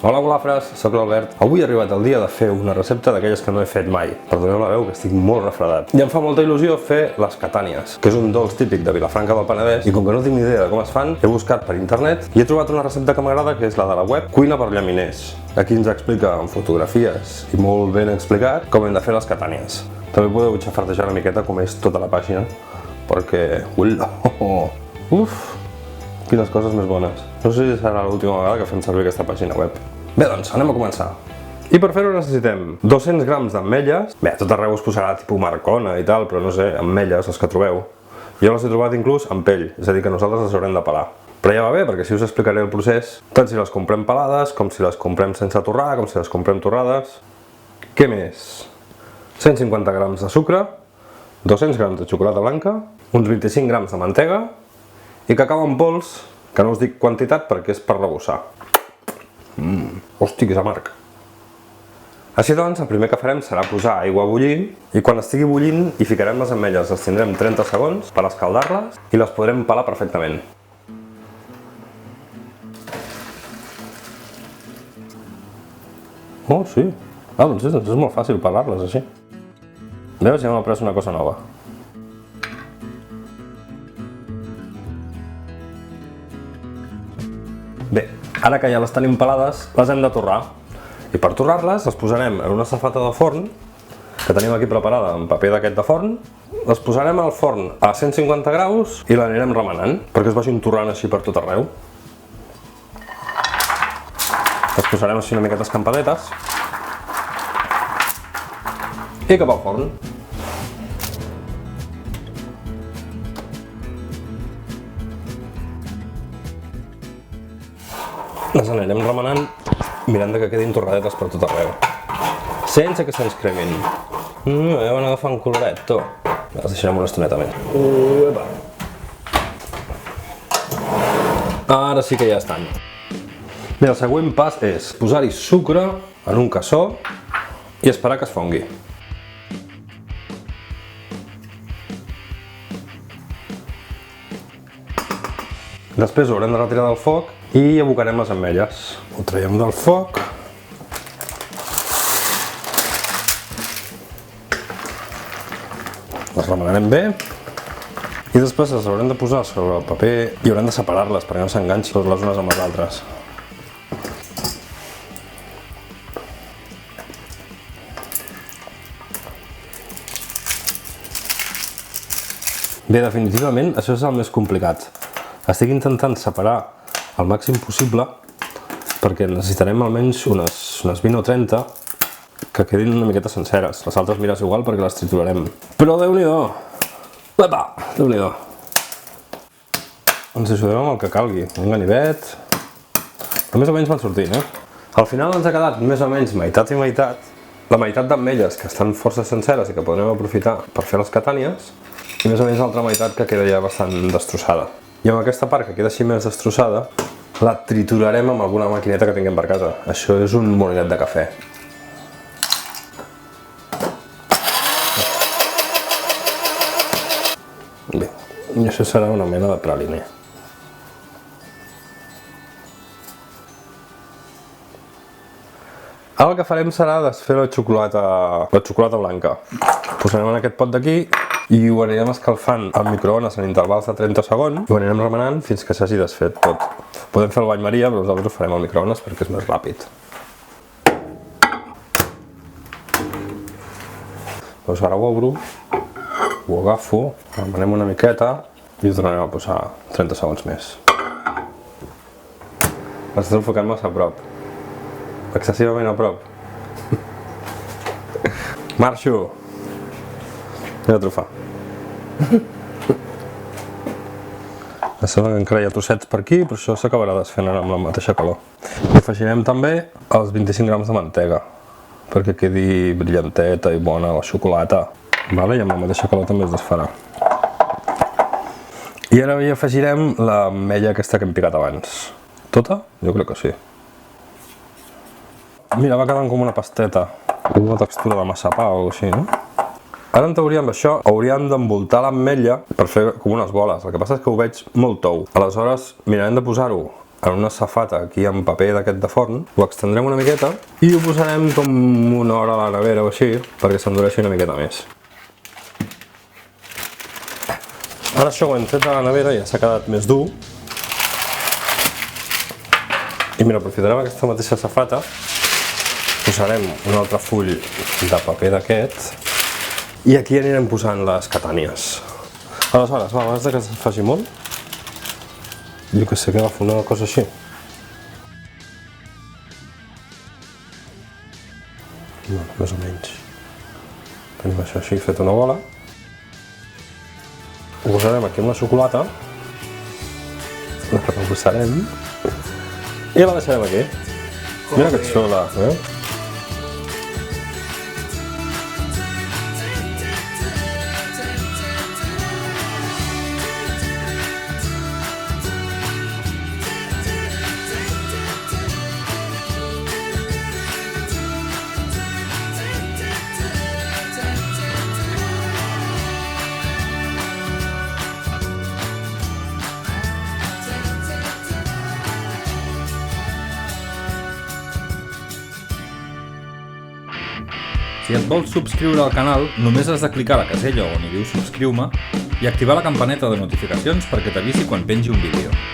Hola golafres, soc l'Albert. Avui ha arribat el dia de fer una recepta d'aquelles que no he fet mai. Perdoneu la veu, que estic molt refredat. I em fa molta il·lusió fer les catànies, que és un dolç típic de Vilafranca del Penedès, i com que no tinc ni idea de com es fan, he buscat per internet i he trobat una recepta que m'agrada, que és la de la web Cuina per Llaminers. Aquí ens explica amb fotografies i molt ben explicat com hem de fer les catànies. També podeu xafardejar una miqueta com és tota la pàgina, perquè... Uf! Quines coses més bones. No sé si serà l'última vegada que fem servir aquesta pàgina web. Bé, doncs, anem a començar. I per fer-ho necessitem 200 grams d'ametlles. Bé, a tot arreu us posarà tipus Marcona i tal, però no sé, ametlles, les que trobeu. Jo les he trobat inclús amb pell, és a dir, que nosaltres les haurem de pelar. Però ja va bé, perquè si us explicaré el procés, tant si les comprem pelades, com si les comprem sense torrar, com si les comprem torrades. Què més? 150 grams de sucre, 200 grams de xocolata blanca, uns 25 grams de mantega, i cacau en pols, que no us dic quantitat perquè és per rebussar. Hosti, que és amarg. Així doncs, el primer que farem serà posar aigua a bullir, i quan estigui bullint hi ficarem les ametlles, les tindrem 30 segons per escaldar-les i les podrem pelar perfectament. Oh, sí. Doncs és molt fàcil pelar-les així. Veus, ja m'he après una cosa nova. Bé, ara que ja les tenim pelades, les hem de torrar. I per torrar-les, les posarem en una safata de forn, que tenim aquí preparada en paper d'aquest de forn. Les posarem al forn a 150 graus i l'anirem remenant, perquè es vagin torrant així per tot arreu. Les posarem així una miqueta escampadetes. I cap al forn. Les anirem remenant mirant que quedin torradetes per tot arreu, sense que se'ns cremin. Ja van agafant coloret, tu. Les deixarem una estoneta més. Ara sí que ja estan. Bé, el següent pas és posar-hi sucre en un cassó i esperar que es fongui. Després ho haurem de retirar del foc i abocarem les ametlles. Ho traiem del foc. Les remenarem bé. I després les haurem de posar sobre el paper i haurem de separar-les perquè no s'enganxin les unes amb les altres. Bé, definitivament això és el més complicat. Estic intentant separar al màxim possible perquè necessitarem almenys unes 20 o 30 que quedin una miqueta senceres. Les altres mires igual perquè les triturarem. Però Déu-n'hi-do! Déu-n'hi-do! Ens ajudem amb el que calgui. Un ganivet... Però més o menys van sortint, Al final ens ha quedat més o menys meitat i meitat. La meitat d'ametlles que estan força senceres i que podrem aprofitar per fer les catànies, i més o menys l'altra meitat que queda ja bastant destrossada. I amb aquesta part que queda així més destrossada, la triturarem amb alguna maquineta que tinguem per casa. Això és un molinet de cafè. Bé, i això serà una mena de praliner. Ara el que farem serà desfer la xocolata blanca. Posarem en aquest pot d'aquí i ho anirem escalfant al microones en intervals de 30 segons i ho anirem remenant fins que s'hagi desfet tot. Podem fer el bany maria, però nosaltres ho farem al microones perquè és més ràpid. Doncs ara ho obro, ho agafo, remenem una miqueta i ho tornarem a posar 30 segons més. L'estàs enfocant massa a prop. Excessivament a prop. Marxo! Mira trufar. Sembla que encara hi ha trossets per aquí, però això s'acabarà desfent amb la mateixa calor. I afegirem també els 25 grams de mantega, perquè quedi brillanteta i bona la xocolata. I amb la mateixa calor també es desfarà. I ara hi afegirem l'ametlla aquesta que hem picat abans. Tota? Jo crec que sí. Mira, va quedant com una pasteta, com una textura de massapà o així, no? Ara, en teoria, amb això hauríem d'envoltar l'ametlla per fer com unes boles. El que passa és que ho veig molt tou. Aleshores, mirarem de posar-ho en una safata aquí amb paper d'aquest de forn, ho extendrem una miqueta i ho posarem com una hora a la nevera o així perquè s'endureixi una miqueta més. Ara això ho hem tret de la nevera i ja s'ha quedat més dur. I mira, aprofitarem aquesta mateixa safata, posarem un altre full de paper d'aquest i aquí anirem posant les catànies. Aleshores, abans que es faci molt, jo que sé que agafo una cosa així. Bueno, més o menys. Tenim això així fet una bola. Ho posarem aquí amb la xocolata. La reposarem. I la deixarem aquí. Mira que xula, eh? Si et vols subscriure al canal, només has de clicar a la casella on hi diu subscriu-me i activar la campaneta de notificacions perquè t'avisi quan pengi un vídeo.